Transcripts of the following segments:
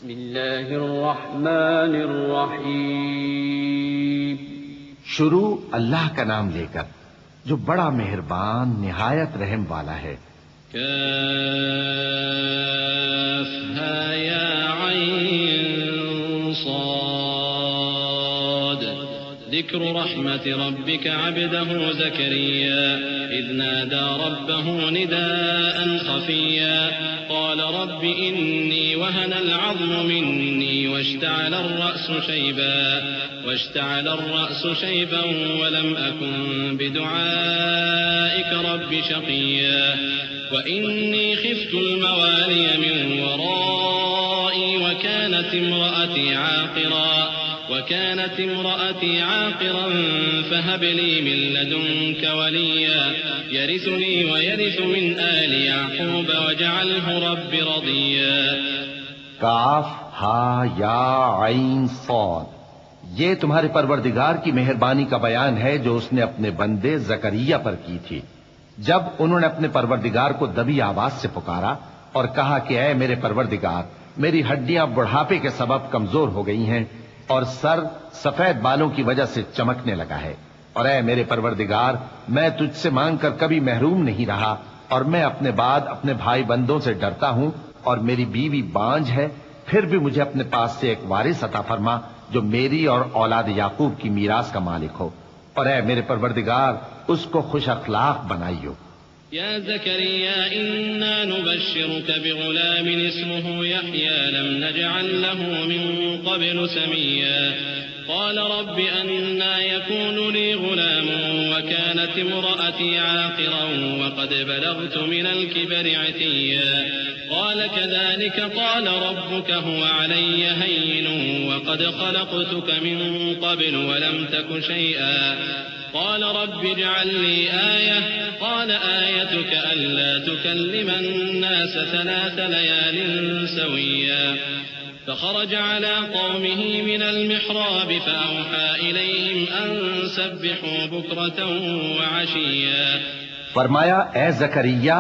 بسم اللہ الرحمن الرحیم. شروع اللہ کا نام لے کر جو بڑا مہربان نہایت رحم والا ہے. کافہا یا عین صاد. ذکر رحمت ربک عبدہ زکریا اذ نادى ربه نداء خفيا قال رب إني وهن العظم مني واشتعل الرأس شيبا ولم أكن بدعائك رب شقيا وإني خفت الموالي من ورائي وكانت امرأتي عاقرا فهب لي من لدنك وليا يرثني ويرث من آل يعقوب واجعله رب رضيا. کاف ہا یا عین صاد. یہ تمہارے پروردگار کی مہربانی کا بیان ہے جو اس نے اپنے بندے زکریا پر کی تھی جب انہوں نے اپنے پروردگار کو دبی آواز سے پکارا اور کہا کہ اے میرے پروردگار، میری ہڈیاں بڑھاپے کے سبب کمزور ہو گئی ہیں اور سر سفید بالوں کی وجہ سے چمکنے لگا ہے، اور اے میرے پروردگار، میں تجھ سے مانگ کر کبھی محروم نہیں رہا، اور میں اپنے بعد اپنے بھائی بندوں سے ڈرتا ہوں، اور میری بیوی بانجھ ہے، پھر بھی مجھے اپنے پاس سے ایک وارث عطا فرما جو میری اور اولاد یعقوب کی میراث کا مالک ہو، اور اے میرے پروردگار اس کو خوش اخلاق بنائیو. يا زكريا إنا نبشرك بغلام اسمه يحيى لم نجعل له من قبل سميا قال رب أنا يكون لي غلام وكانت امرأتي عاقرا وقد بلغت من الكبر عتيا قال كذلك قال ربك هو علي هين وقد خلقتك من قبل ولم تك شيئا قال رب اجعل لي آية قال آيتك ألا تكلم الناس 3 ليال سويا فخرج على قومه من المحراب فأوحى إليهم أن سبحوا بكرة وعشيا. فرمایا اے زکریا،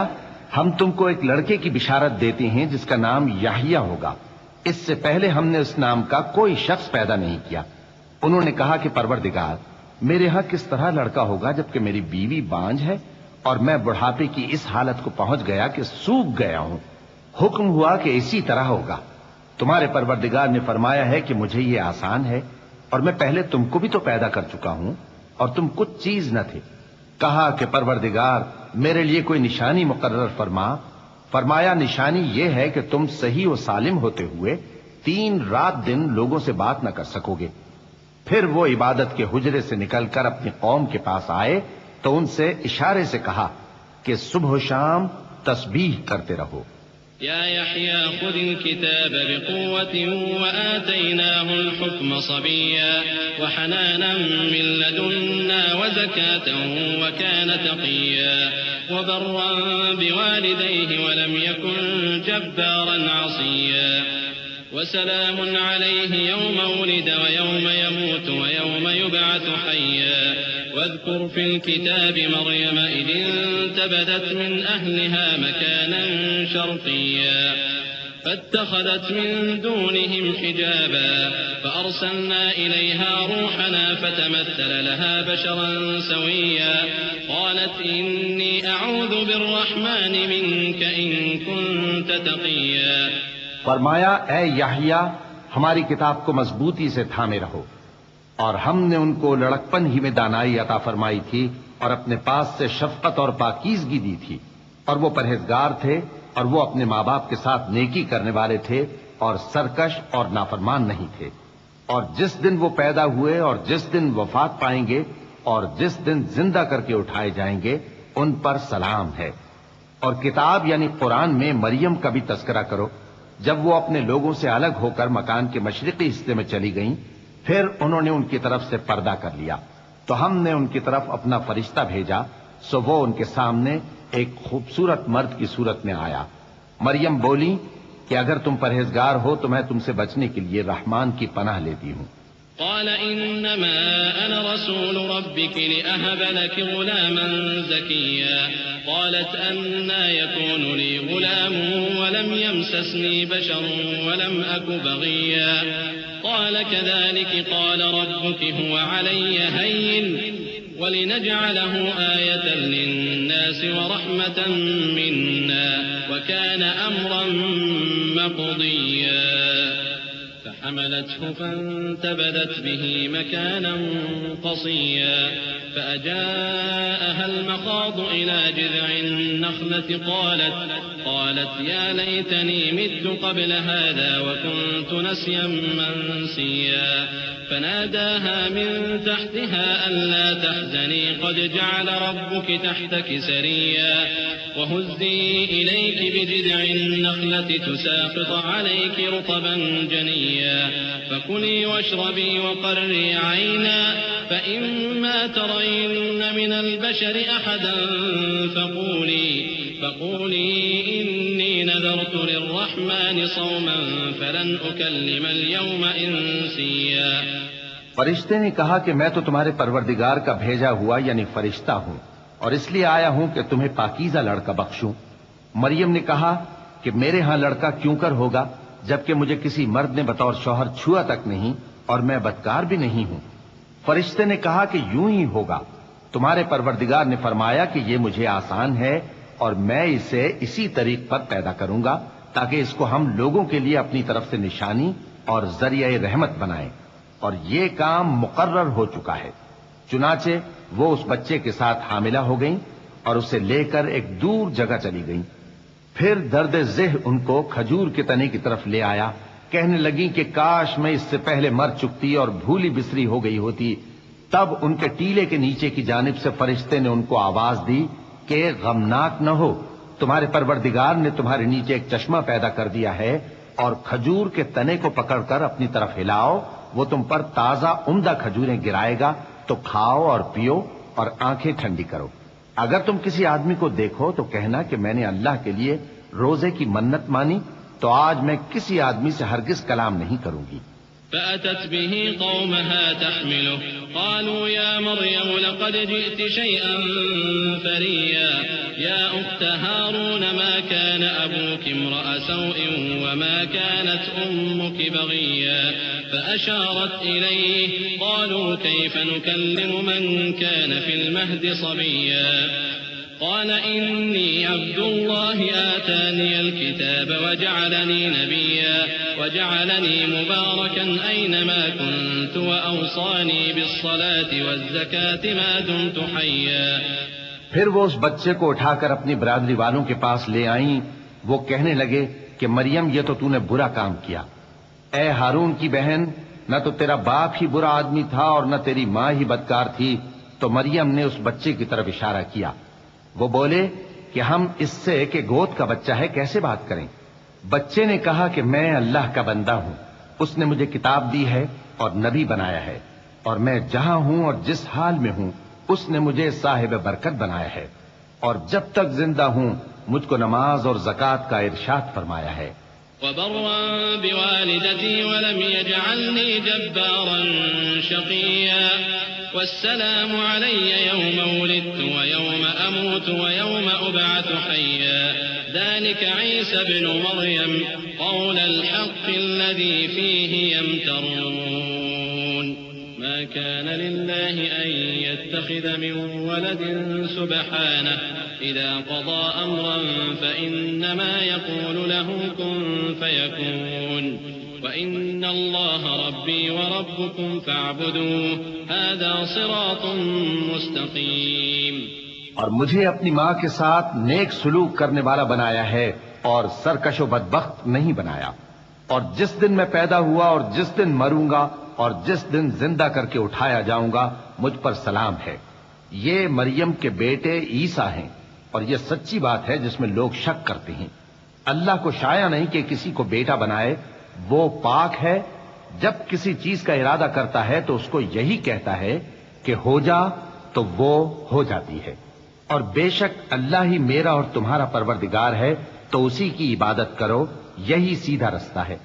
ہم تم کو ایک لڑکے کی بشارت دیتے ہیں جس کا نام یحییٰ ہوگا. اس سے پہلے ہم نے اس نام کا کوئی شخص پیدا نہیں کیا. انہوں نے کہا کہ پروردگار، میرے ہاں کس طرح لڑکا ہوگا جبکہ میری بیوی بانجھ ہے اور میں بڑھاپے کی اس حالت کو پہنچ گیا کہ سوکھ گیا ہوں. حکم ہوا کہ اسی طرح ہوگا. تمہارے پروردگار نے فرمایا ہے کہ مجھے یہ آسان ہے، اور میں پہلے تم کو بھی تو پیدا کر چکا ہوں اور تم کچھ چیز نہ تھے. کہا کہ پروردگار میرے لیے کوئی نشانی مقرر فرما. فرمایا نشانی یہ ہے کہ تم صحیح و سالم ہوتے ہوئے 3 رات دن لوگوں سے بات نہ کر سکو گے. پھر وہ عبادت کے حجرے سے نکل کر اپنی قوم کے پاس آئے تو ان سے اشارے سے کہا کہ صبح و شام تسبیح کرتے رہو. يا يحيى خذ الكتاب بقوة وآتيناه الحكم صبيا وحنانا من لدنا وزكاة وكان تقيا وبرا بوالديه ولم يكن جبارا عصيا وسلام عليه يوم ولد ويوم يموت ويوم يبعث حيا واذكر في الكتاب مريم إذ انتبذت من أهلها مكانا شرقيا فاتخذت من دونهم حجابا فأرسلنا إليها روحنا فتمثل لها بشرا سويا قالت إني أعوذ بالرحمن منك إن كنت تقيا. فرمایا اے یحییٰ، ہماری کتاب کو مضبوطی سے تھامے رہو، اور ہم نے ان کو لڑکپن ہی میں دانائی عطا فرمائی تھی اور اپنے پاس سے شفقت اور پاکیزگی دی تھی، اور وہ پرہیزگار تھے اور وہ اپنے ماں باپ کے ساتھ نیکی کرنے والے تھے اور سرکش اور نافرمان نہیں تھے. اور جس دن وہ پیدا ہوئے اور جس دن وفات پائیں گے اور جس دن زندہ کر کے اٹھائے جائیں گے ان پر سلام ہے. اور کتاب یعنی قرآن میں مریم کا بھی تذکرہ کرو. جب وہ اپنے لوگوں سے الگ ہو کر مکان کے مشرقی حصے میں چلی گئیں، پھر انہوں نے ان کی طرف سے پردہ کر لیا تو ہم نے ان کی طرف اپنا فرشتہ بھیجا، سو وہ ان کے سامنے ایک خوبصورت مرد کی صورت میں آیا. مریم بولی کہ اگر تم پرہیزگار ہو تو میں تم سے بچنے کے لیے رحمان کی پناہ لیتی ہوں. قال إنما أنا رسول ربك لأهب لك غلاما زكيا قالت أنى يكون لي غلام ولم يمسسني بشر ولم أك بغيا قال كذلك قال ربك هو علي هين ولنجعله آية للناس ورحمة منا وكان أمرا مقضيا فحملته فانتبذت به مكانا قصيا فأجاءها المخاض إلى جذع النخلة قالت يا ليتني مت قبل هذا وكنت نسيا منسيا فناداها من تحتها ألا تحزني قد جعل ربك تحتك سريا وهزي إليك بجذع النخلة تساقط عليك رطبا جنيا فكلي واشربي وقري عينا فإما ترين من البشر أحدا فقولي إني نذرت للرحمن صوما فلن أكلم اليوم إنسيا. فرشتے نے کہا کہ میں تو تمہارے پروردگار کا بھیجا ہوا یعنی فرشتہ ہوں اور اس لیے آیا ہوں کہ تمہیں پاکیزہ لڑکا بخشوں. مریم نے کہا کہ میرے ہاں لڑکا کیوں کر ہوگا جبکہ مجھے کسی مرد نے بطور شوہر چھوا تک نہیں اور میں بدکار بھی نہیں ہوں. فرشتے نے کہا کہ یوں ہی ہوگا. تمہارے پروردگار نے فرمایا کہ یہ مجھے آسان ہے اور میں اسے اسی طریق پر پیدا کروں گا تاکہ اس کو ہم لوگوں کے لیے اپنی طرف سے نشانی اور ذریعہ رحمت بنائیں. اور یہ کام مقرر ہو چکا ہے. چنانچہ وہ اس بچے کے ساتھ حاملہ ہو گئیں اور اسے لے کر ایک دور جگہ چلی گئیں. پھر درد ذہ ان کو کھجور کے تنے کی طرف لے آیا. کہنے لگیں کہ کاش میں اس سے پہلے مر چکتی اور بھولی بسری ہو گئی ہوتی. تب ان کے ٹیلے کے نیچے کی جانب سے فرشتے نے ان کو آواز دی کہ غمناک نہ ہو، تمہارے پروردگار نے تمہارے نیچے ایک چشمہ پیدا کر دیا ہے اور کھجور کے تنے کو پکڑ کر اپنی طرف ہلاؤ، وہ تم پر تازہ عمدہ کھجوریں گرائے گا، تو کھاؤ اور پیو اور آنکھیں ٹھنڈی کرو. اگر تم کسی آدمی کو دیکھو تو کہنا کہ میں نے اللہ کے لیے روزے کی منت مانی، تو آج میں کسی آدمی سے ہرگز کلام نہیں کروں گی. فأتت به قومها تحمله قالوا يا مريم لقد جئت شيئا فريا يا أخت هارون ما كان أبوك امرأ سوء وما كانت أمك بغيا فأشارت إليه قالوا كيف نكلم من كان في المهد صبيا قال إني عبد الله آتاني الكتاب وجعلني نبيا وجعلني مباركا أينما كنت وأوصاني بالصلاة والزكاة ما دمت حيا. پھر وہ اس بچے کو اٹھا کر اپنی برادری والوں کے پاس لے آئیں. وہ کہنے لگے کہ مریم یہ تو نے برا کام کیا. اے ہارون کی بہن، نہ تو تیرا باپ ہی برا آدمی تھا اور نہ تیری ماں ہی بدکار تھی. تو مریم نے اس بچے کی طرف اشارہ کیا. وہ بولے کہ ہم اس سے کہ گود کا بچہ ہے کیسے بات کریں. بچے نے کہا کہ میں اللہ کا بندہ ہوں، اس نے مجھے کتاب دی ہے اور نبی بنایا ہے، اور میں جہاں ہوں اور جس حال میں ہوں اس نے مجھے صاحب برکت بنایا ہے، اور جب تک زندہ ہوں مجھ کو نماز اور زکوٰۃ کا ارشاد فرمایا ہے. وبرا بوالدتي ولم يجعلني جبارا شقيا والسلام علي يوم ولدت ويوم أموت ويوم أبعث حيا ذلك عيسى بن مريم قول الحق الذي فيه يمترون ما كان لله أن يتخذ من ولد سبحانه إذا قضى أمرا فإنما يقول له كن فيكون وإن الله ربي وربكم فاعبدوه هذا صراط مستقيم. اور مجھے اپنی ماں کے ساتھ نیک سلوک کرنے والا بنایا ہے اور سرکش و بدبخت نہیں بنایا. اور جس دن میں پیدا ہوا اور جس دن مروں گا اور جس دن زندہ کر کے اٹھایا جاؤں گا مجھ پر سلام ہے. یہ مریم کے بیٹے عیسیٰ ہیں اور یہ سچی بات ہے جس میں لوگ شک کرتے ہیں. اللہ کو شایع نہیں کہ کسی کو بیٹا بنائے، وہ پاک ہے. جب کسی چیز کا ارادہ کرتا ہے تو اس کو یہی کہتا ہے کہ ہو جا تو وہ ہو جاتی ہے. اور بے شک اللہ ہی میرا اور تمہارا پروردگار ہے، تو اسی کی عبادت کرو، یہی سیدھا رستہ ہے.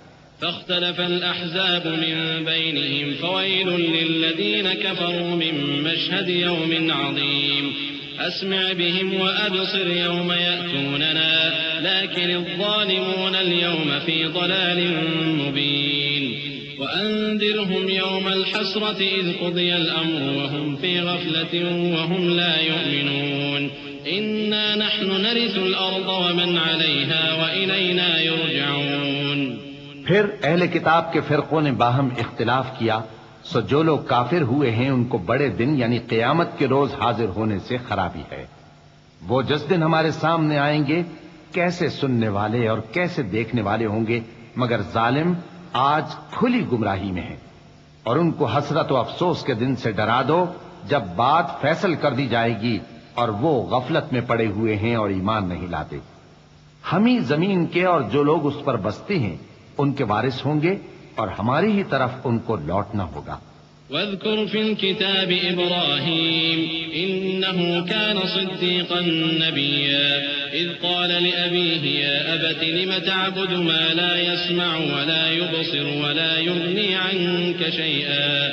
فاختلف الأحزاب من بينهم فويل للذين كفروا من مشهد يوم عظيم أسمع بهم وأبصر يوم يأتوننا لكن الظالمون اليوم في ضلال مبين وأنذرهم يوم الحسرة إذ قضي الأمر وهم في غفلة وهم لا يؤمنون إنا نحن نرث الأرض ومن عليها وإلينا يرجعون. پھر اہل کتاب کے فرقوں نے باہم اختلاف کیا، سو جو لوگ کافر ہوئے ہیں ان کو بڑے دن یعنی قیامت کے روز حاضر ہونے سے خرابی ہے. وہ جس دن ہمارے سامنے آئیں گے کیسے سننے والے اور کیسے دیکھنے والے ہوں گے، مگر ظالم آج کھلی گمراہی میں ہیں. اور ان کو حسرت و افسوس کے دن سے ڈرا دو جب بات فیصل کر دی جائے گی اور وہ غفلت میں پڑے ہوئے ہیں اور ایمان نہیں لاتے. ہم ہی زمین کے اور جو لوگ اس پر بستے ہیں ان کے وارث ہوں گے اور ہماری ہی طرف ان کو لوٹنا ہوگا. واذكر في الكتاب إبراهيم إنه كان صديقا نبيا إذ قال لأبيه يا أبت لم تعبد ما لا يسمع ولا يبصر ولا يغني عنك شيئا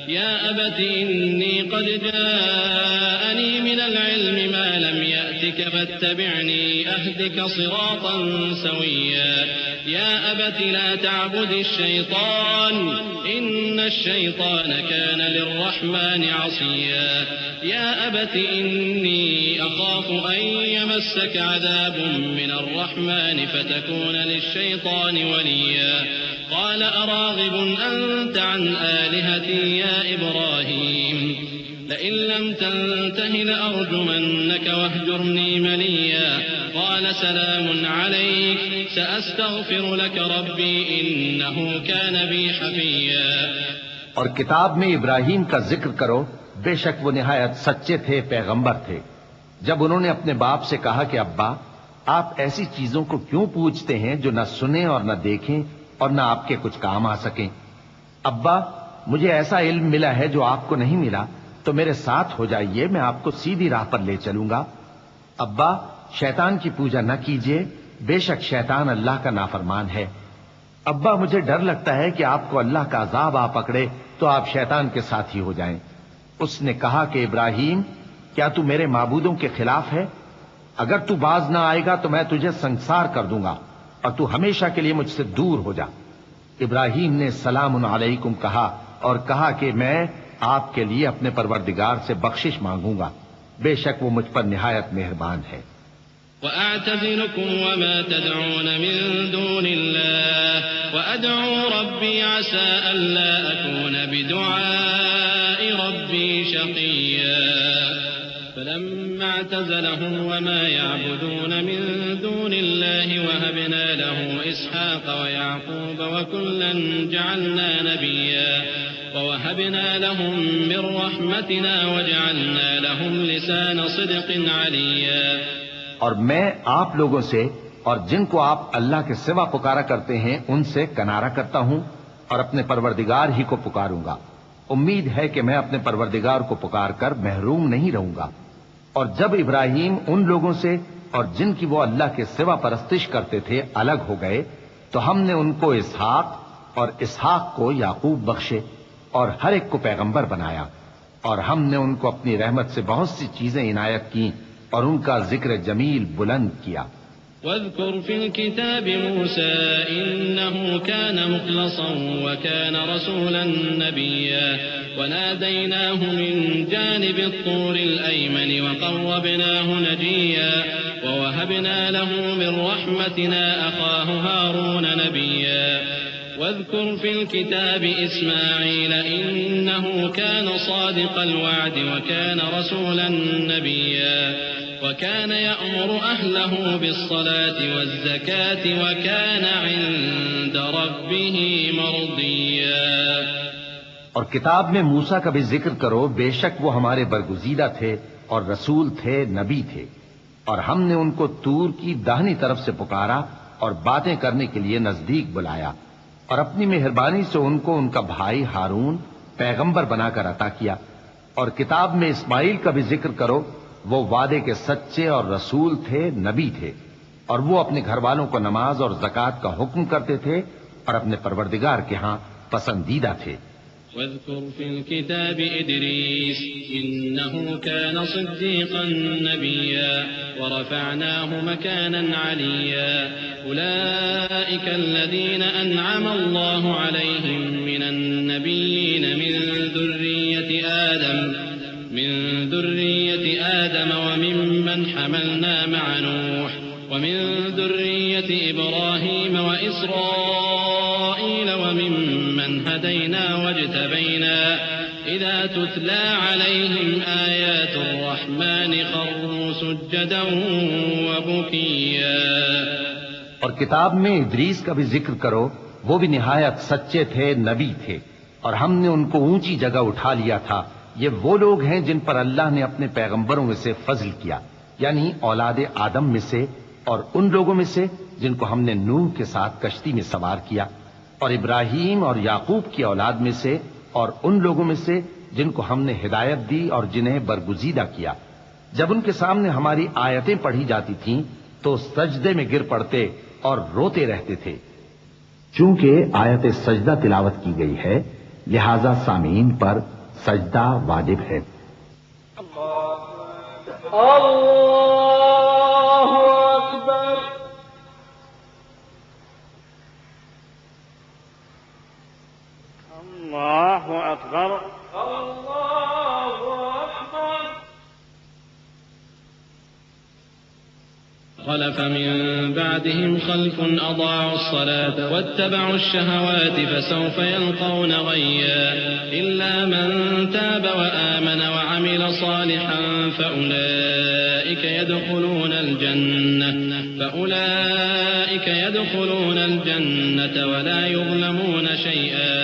يا أبت إني قد جاءني من العلم ما لم يأتك فاتبعني أهدك صراطا سويا يا أبت لا تعبد الشيطان إن الشيطان كان للرحمن عصيا يا أبت إني أخاف أن يمسك عذاب من الرحمن فتكون للشيطان وليا قال أراغب أنت عن آلهتي يا إبراهيم لئن لم تنته لأرجمنك واهجرني مليا قال سلام عليك سأستغفر لك ربي إنه كان بي حفيا. اور کتاب میں ابراہیم کا ذکر کرو، بے شک وہ نہایت سچے تھے، پیغمبر تھے. جب انہوں نے اپنے باپ سے کہا کہ ابا آپ ایسی چیزوں کو کیوں پوچھتے ہیں جو نہ سنیں اور نہ دیکھیں اور نہ آپ کے کچھ کام آ سکیں. ابا مجھے ایسا علم ملا ہے جو آپ کو نہیں ملا، تو میرے ساتھ ہو جائیے، میں آپ کو سیدھی راہ پر لے چلوں گا. ابا شیطان کی پوجا نہ کیجیے، بے شک شیطان اللہ کا نافرمان ہے. ابا مجھے ڈر لگتا ہے کہ آپ کو اللہ کا عذاب آ پکڑے تو آپ شیطان کے ساتھی ہو جائیں. اس نے کہا کہ ابراہیم کیا تو میرے معبودوں کے خلاف ہے؟ اگر تو باز نہ آئے گا تو میں تجھے سنسار کر دوں گا اور تو ہمیشہ کے لیے مجھ سے دور ہو جا. ابراہیم نے سلام علیکم کہا اور کہا کہ میں آپ کے لیے اپنے پروردگار سے بخشش مانگوں گا، بے شک وہ مجھ پر نہایت مہربان ہے. وأعتزلكم وما تدعون من دون الله وأدعو ربي عسى ألا أكون بدعاء ربي شقيا. فلما اعتزلهم وما يعبدون من دون الله وهبنا له إسحاق ويعقوب وكلا جعلنا نبيا ووهبنا لهم من رحمتنا وجعلنا لهم لسان صدق عليا. اور میں آپ لوگوں سے اور جن کو آپ اللہ کے سوا پکارا کرتے ہیں ان سے کنارہ کرتا ہوں اور اپنے پروردگار ہی کو پکاروں گا. امید ہے کہ میں اپنے پروردگار کو پکار کر محروم نہیں رہوں گا. اور جب ابراہیم ان لوگوں سے اور جن کی وہ اللہ کے سوا پرستش کرتے تھے الگ ہو گئے تو ہم نے ان کو اسحاق اور اسحاق کو یعقوب بخشے اور ہر ایک کو پیغمبر بنایا. اور ہم نے ان کو اپنی رحمت سے بہت سی چیزیں عنایت کی اور ان کا ذکر جمیل بلند کیا. واذكر في الكتاب موسى إنه كان مخلصا وكان رسولا نبيا وناديناه من جانب الطور الأيمن وقربناه نجيا ووهبنا له من رحمتنا أخاه هارون نبيا. واذكر في الكتاب إسماعيل إنه كان صادق الوعد وكان رسولا نبيا وكان يأمر أهله بالصلاة والزكاة وكان عند ربه مرضيا. اور کتاب میں موسیٰ کا بھی ذکر کرو، بے شک وہ ہمارے برگزیدہ تھے اور رسول تھے، نبی تھے. اور ہم نے ان کو طور کی داہنی طرف سے پکارا اور باتیں کرنے کے لیے نزدیک بلایا اور اپنی مہربانی سے ان کو ان کا بھائی ہارون پیغمبر بنا کر عطا کیا. اور کتاب میں اسماعیل کا بھی ذکر کرو، وہ وعدے کے سچے اور رسول تھے، نبی تھے. اور وہ اپنے گھر والوں کو نماز اور زکوٰۃ کا حکم کرتے تھے اور اپنے پروردگار کے ہاں پسندیدہ تھے۔ واذكر في الكتاب إدريس إنه كان صديقا نبيا ورفعناه مكانا عليا أولئك الذين أنعم الله عليهم من النبيين من ذرية آدم وممن حملنا مع نوح ومن ذرية إبراهيم وإسرائيل وممن هدينا واجتبينا إذا تتلى عليهم آيات الرحمن خروا سجدا وبكيا۔ اور کتاب میں ادریس کا بھی ذکر کرو، وہ بھی نہایت سچے تھے، نبی تھے، اور ہم نے ان کو اونچی جگہ اٹھا لیا تھا۔ یہ وہ لوگ ہیں جن پر اللہ نے اپنے پیغمبروں میں سے فضل کیا، یعنی اولاد آدم میں سے، اور ان لوگوں میں سے جن کو ہم نے نوح کے ساتھ کشتی میں سوار کیا، اور ابراہیم اور یعقوب کی اولاد میں سے، اور ان لوگوں میں سے جن کو ہم نے ہدایت دی اور جنہیں برگزیدہ کیا۔ جب ان کے سامنے ہماری آیتیں پڑھی جاتی تھیں تو سجدے میں گر پڑتے اور روتے رہتے تھے۔ چونکہ آیت سجدہ تلاوت کی گئی ہے لہذا سامعین پر سجدہ واجب ہے۔ اللہ اکبر۔ اللہ اکبر۔ اللہ اکبر۔ خلف من بعدهم خلف أضاعوا الصلاة واتبعوا الشهوات فسوف يلقون غيا إلا من تاب وآمن وعمل صالحا فأولئك يدخلون الجنة ولا يظلمون شيئا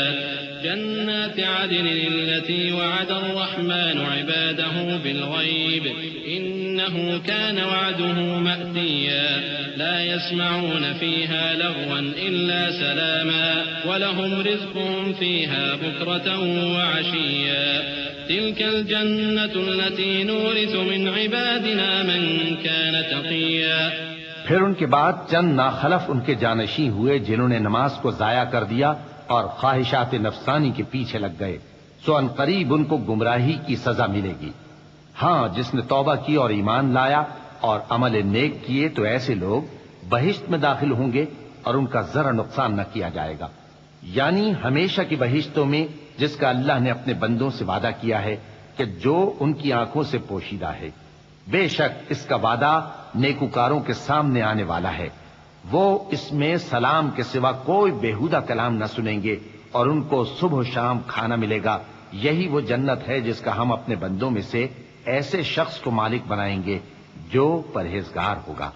جنات عدن التي وعد الرحمن عباده بالغيب إنه كان وعده مأتيا لا يسمعون فيها لغوا إلا سلاما ولهم رزقهم فيها بكرة وعشيا تلك الجنة التي نورث من عبادنا من كان تقيا۔ پھر ان کے بعد چند ناخلف ان کے جانشین ہوئے جنہوں نے نماز کو ضائع کر دیا اور خواہشات نفسانی کے پیچھے لگ گئے، سو ان قریب ان کو گمراہی کی سزا ملے گی۔ ہاں، جس نے توبہ کی اور ایمان لایا اور عمل نیک کیے تو ایسے لوگ بہشت میں داخل ہوں گے اور ان کا ذرا نقصان نہ کیا جائے گا، یعنی ہمیشہ کی بہشتوں میں جس کا اللہ نے اپنے بندوں سے وعدہ کیا ہے کہ جو ان کی آنکھوں سے پوشیدہ ہے۔ بے شک اس کا وعدہ نیکوکاروں کے سامنے آنے والا ہے، وہ اس میں سلام کے سوا کوئی بیہودہ کلام نہ سنیں گے اور ان کو صبح و شام کھانا ملے گا۔ یہی وہ جنت ہے جس کا ہم اپنے بندوں میں سے ایسے شخص کو مالک بنائیں گے جو پرہیزگار ہوگا۔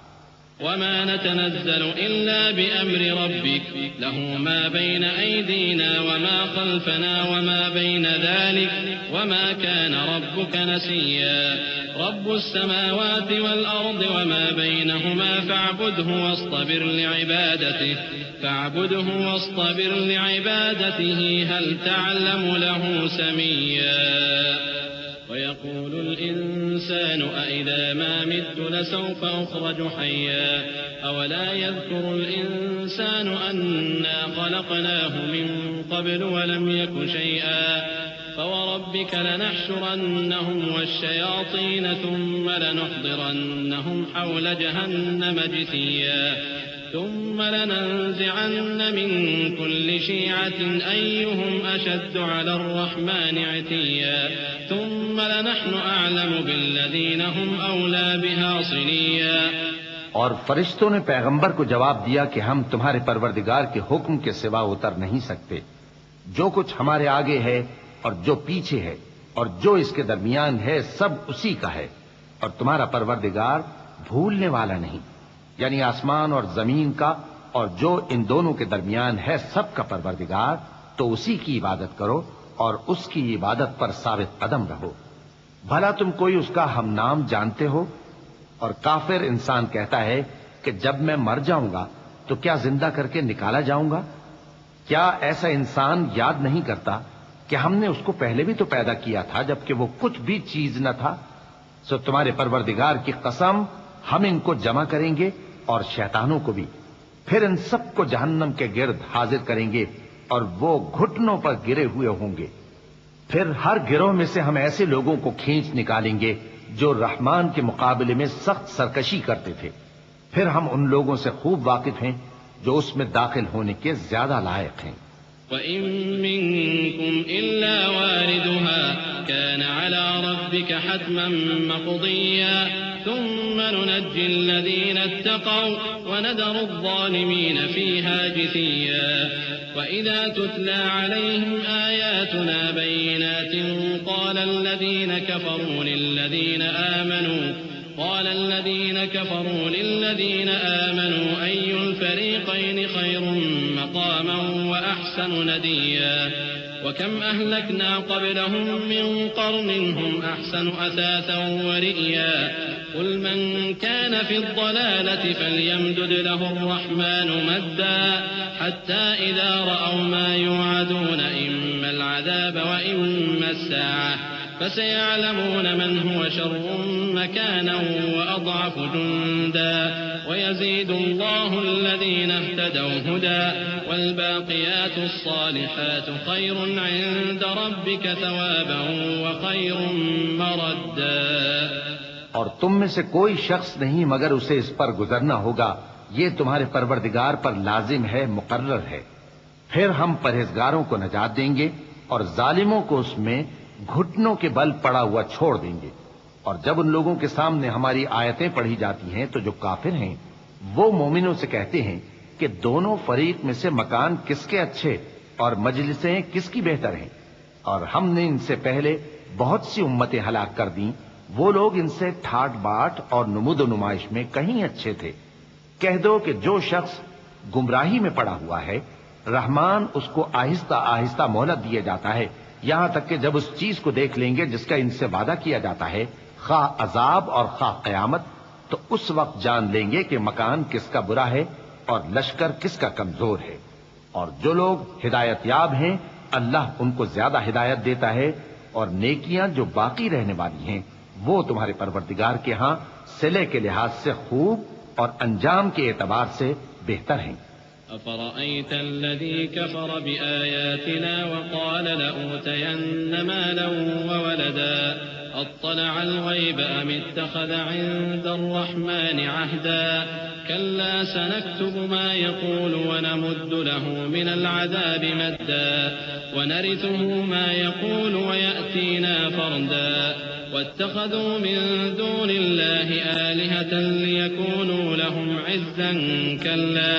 وما نتنزل إلا بأمر ربك له ما بين أيدينا وما خلفنا وما بين ذلك وما كان ربك نسيا رب السماوات والأرض وما بينهما فاعبده واصطبر لعبادته هل تعلم له سميا ويقول الإنسان أإذا ما مت لسوف أخرج حيا أولا يذكر الإنسان أنا خلقناه من قبل ولم يك شيئا فوربك لنحشرنهم والشياطين ثم لنحضرنهم حول جهنم جثيا ثم لننزعن من كل شيعة أيهم أشد على الرحمن عتيا ثم لنحن أعلم بالذين هم أولى بها صليا۔ اور فرشتوں نے پیغمبر کو جواب دیا کہ ہم تمہارے پروردگار کے حکم کے سوا اتر نہیں سکتے، جو کچھ ہمارے آگے ہے اور جو پیچھے ہے اور جو اس کے درمیان ہے سب اسی کا ہے، اور تمہارا پروردگار بھولنے والا نہیں، یعنی آسمان اور زمین کا اور جو ان دونوں کے درمیان ہے سب کا پروردگار، تو اسی کی عبادت کرو اور اس کی عبادت پر ثابت قدم رہو۔ بھلا تم کوئی اس کا ہم نام جانتے ہو؟ اور کافر انسان کہتا ہے کہ جب میں مر جاؤں گا تو کیا زندہ کر کے نکالا جاؤں گا؟ کیا ایسا انسان یاد نہیں کرتا کہ ہم نے اس کو پہلے بھی تو پیدا کیا تھا جبکہ وہ کچھ بھی چیز نہ تھا؟ سو تمہارے پروردگار کی قسم ہم ان کو جمع کریں گے اور شیطانوں کو بھی، پھر ان سب کو جہنم کے گرد حاضر کریں گے اور وہ گھٹنوں پر گرے ہوئے ہوں گے. پھر ہر گروہ میں سے ہم ایسے لوگوں کو کھینچ نکالیں گے جو رحمان کے مقابلے میں سخت سرکشی کرتے تھے. پھر ہم ان لوگوں سے خوب واقف ہیں جو اس میں داخل ہونے کے زیادہ لائق ہیں. وَإِن مِّنكُمْ إِلَّا وَارِدُهَا كَانَ عَلَى رَبِّكَ حَتْمًا مَّقْضِيًّا ثُمَّ نُنَجِّي الَّذِينَ اتَّقَوْا وَنَذَرُ الظَّالِمِينَ فِيهَا جِثِيًّا. وَإِذَا تُتْلَىٰ عَلَيْهِمْ آيَاتُنَا بَيِّنَاتٍ قَالَ الَّذِينَ كَفَرُوا لِلَّذِينَ آمَنُوا أَيُّ الْفَرِيقَيْنِ خَيْرٌ مَّقَامًا وَأَحْسَنُ نَدِيًّا. وَكَمْ أَهْلَكْنَا قَبْلَهُم مِّن قَرْنٍ هُمْ أَحْسَنُ أَثَاثًا وَرِئْيًا. قُلْ مَن كَانَ فِي الضَّلَالَةِ فَلْيَمْدُدْ لَهُ الرَّحْمَٰنُ مَدًّا حَتَّىٰ إِذَا رَأَوْا مَا يُوعَدُونَ إِمَّا الْعَذَابَ وَإِمَّا السَّاعَةَ فَسَيَعْلَمُونَ مَنْ هُوَ شَرٌّ مَّكَانًا وَأَضْعَفُ جُندًا. وَيَزِيدُ اللَّهُ الَّذِينَ اهْتَدَوْا هُدًى وَالْبَاقِيَاتُ الصَّالِحَاتُ خَيْرٌ عِندَ رَبِّكَ ثَوَابًا وَخَيْرٌ مَّرَدًّا. اور تم میں سے کوئی شخص نہیں مگر اسے اس پر گزرنا ہوگا. یہ تمہارے پروردگار پر لازم ہے، مقرر ہے. پھر ہم پرہیزگاروں کو نجات دیں گے اور ظالموں کو اس میں گھٹنوں کے بل پڑا ہوا چھوڑ دیں گے. اور جب ان لوگوں کے سامنے ہماری آیتیں پڑھی جاتی ہیں تو جو کافر ہیں وہ مومنوں سے کہتے ہیں کہ دونوں فریق میں سے مکان کس کے اچھے اور مجلسیں کس کی بہتر ہیں. اور ہم نے ان سے پہلے بہت سی امتیں ہلاک کر دیں، وہ لوگ ان سے ٹھاٹ باٹ اور نمود و نمائش میں کہیں اچھے تھے. کہہ دو کہ جو شخص گمراہی میں پڑا ہوا ہے رحمان اس کو آہستہ آہستہ مہلت دیا جاتا ہے، یہاں تک کہ جب اس چیز کو دیکھ لیں گے جس کا ان سے وعدہ کیا جاتا ہے، خواہ عذاب اور خواہ قیامت، تو اس وقت جان لیں گے کہ مکان کس کا برا ہے اور لشکر کس کا کمزور ہے. اور جو لوگ ہدایت یاب ہیں اللہ ان کو زیادہ ہدایت دیتا ہے، اور نیکیاں جو باقی رہنے والی ہیں وہ تمہارے پروردگار کے ہاں صلے کے لحاظ سے خوب اور انجام کے اعتبار سے بہتر ہیں. أفرأيت الذي كفر بآياتنا وقال لأوتين مالا وولدا أطلع الغيب أم اتخذ عند الرحمن عهدا كلا سنكتب ما يقول ونمد له من العذاب مدا ونرثه ما يقول ويأتينا فردا واتخذوا من دون الله آلهة ليكونوا لهم عزا كلا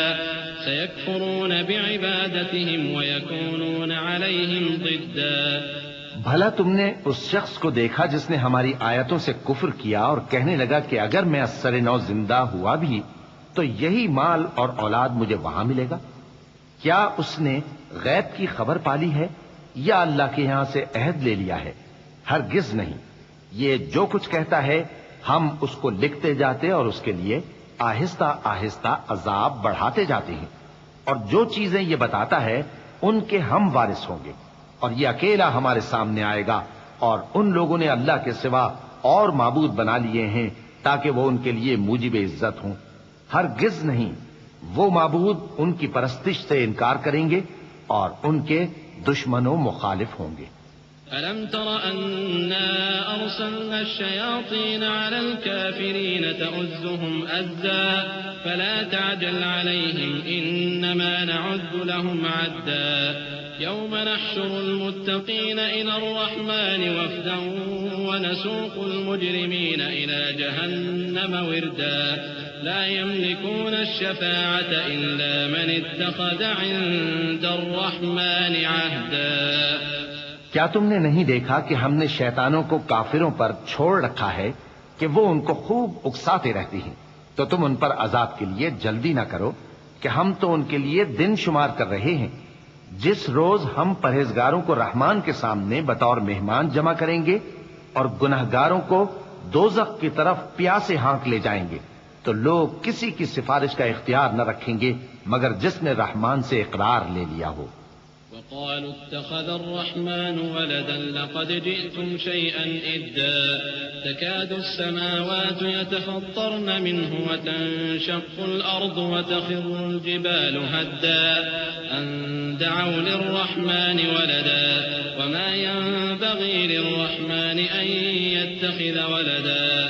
سيكفرون بعبادتهم ويكونون عليهم ضدا. بھلا تم نے اس شخص کو دیکھا جس نے ہماری آیتوں سے کفر کیا اور کہنے لگا کہ اگر میں اثر نو زندہ ہوا بھی تو یہی مال اور اولاد مجھے وہاں ملے گا؟ کیا اس نے غیب کی خبر پالی ہے یا اللہ کے یہاں سے عہد لے لیا ہے؟ ہرگز نہیں. یہ جو کچھ کہتا ہے ہم اس کو لکھتے جاتے اور اس کے لیے آہستہ آہستہ عذاب بڑھاتے جاتے ہیں. اور جو چیزیں یہ بتاتا ہے ان کے ہم وارث ہوں گے، اور یہ اکیلا ہمارے سامنے آئے گا. اور ان لوگوں نے اللہ کے سوا اور معبود بنا لیے ہیں تاکہ وہ ان کے لیے موجب عزت ہوں. ہرگز نہیں، وہ معبود ان کی پرستش سے انکار کریں گے اور ان کے دشمن و مخالف ہوں گے. ألم تر أنا أرسلنا الشياطين على الكافرين تؤزهم أزا فلا تعجل عليهم إنما نعد لهم عدا يوم نحشر المتقين إلى الرحمن وفدا ونسوق المجرمين إلى جهنم وردا لا يملكون الشفاعة إلا من اتخذ عند الرحمن عهدا. کیا تم نے نہیں دیکھا کہ ہم نے شیطانوں کو کافروں پر چھوڑ رکھا ہے کہ وہ ان کو خوب اکساتے رہتی ہیں؟ تو تم ان پر عذاب کے لیے جلدی نہ کرو کہ ہم تو ان کے لیے دن شمار کر رہے ہیں. جس روز ہم پرہیزگاروں کو رحمان کے سامنے بطور مہمان جمع کریں گے اور گنہگاروں کو دوزخ کی طرف پیاسے ہانک لے جائیں گے تو لوگ کسی کی سفارش کا اختیار نہ رکھیں گے مگر جس نے رحمان سے اقرار لے لیا ہو. وقالوا اتخذ الرحمن ولدا لقد جئتم شيئا إدا تكاد السماوات يتفطرن منه وتنشق الأرض وتخر الجبال هدا أن دعوا للرحمن ولدا وما ينبغي للرحمن أن يتخذ ولدا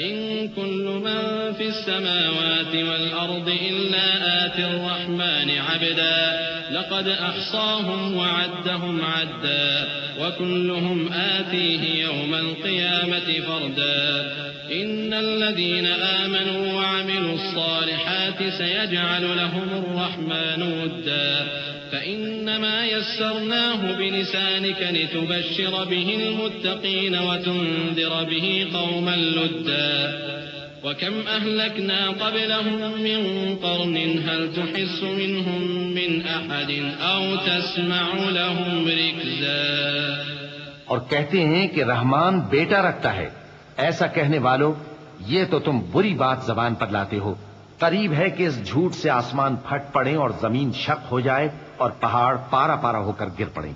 إن كل من في السماوات والأرض إلا آتي الرحمن عبدا لقد أحصاهم وعدهم عدا وكلهم آتيه يوم القيامة فردا إن الذين آمنوا وعملوا الصالحات سيجعل لهم الرحمن ودا فإنما يسرناه بلسانك لتبشر به المتقين وتنذر به قوما لدا وكم أهلكنا قبلهم من قرن هل تحس منهم من أحد أو تسمع لهم ركزا. اور کہتے ہیں کہ رحمان بیٹا رکھتا ہے. ایسا کہنے والو یہ تو تم بری بات زبان پر لاتے ہو. قریب ہے کہ اس جھوٹ سے آسمان پھٹ پڑے اور زمین شق ہو جائے اور پہاڑ پارا پارا ہو کر گر پڑے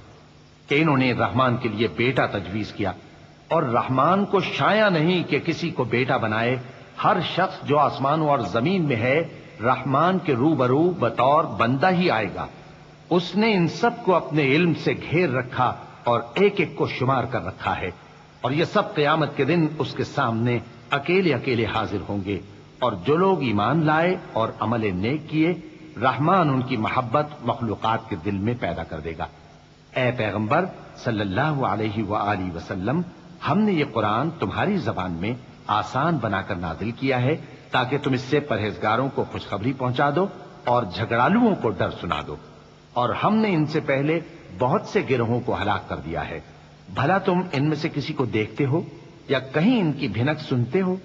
کہ انہوں نے رحمان کے لیے بیٹا تجویز کیا. اور رحمان کو شایع نہیں کہ کسی کو بیٹا بنائے. ہر شخص جو آسمانوں اور زمین میں ہے رحمان کے روبرو بطور بندہ ہی آئے گا. اس نے ان سب کو اپنے علم سے گھیر رکھا اور ایک ایک کو شمار کر رکھا ہے. اور یہ سب قیامت کے دن اس کے سامنے اکیلے اکیلے حاضر ہوں گے. اور جو لوگ ایمان لائے اور عمل نیک کیے رحمان ان کی محبت مخلوقات کے دل میں پیدا کر دے گا. اے پیغمبر صلی اللہ علیہ وآلہ وسلم ہم نے یہ قرآن تمہاری زبان میں آسان بنا کر نازل کیا ہے تاکہ تم اس سے پرہیزگاروں کو خوشخبری پہنچا دو اور جھگڑالوؤں کو ڈر سنا دو. اور ہم نے ان سے پہلے بہت سے گروہوں کو ہلاک کر دیا ہے. بھلا تم ان میں سے کسی کو دیکھتے ہو یا کہیں ان کی بھنک سنتے ہو؟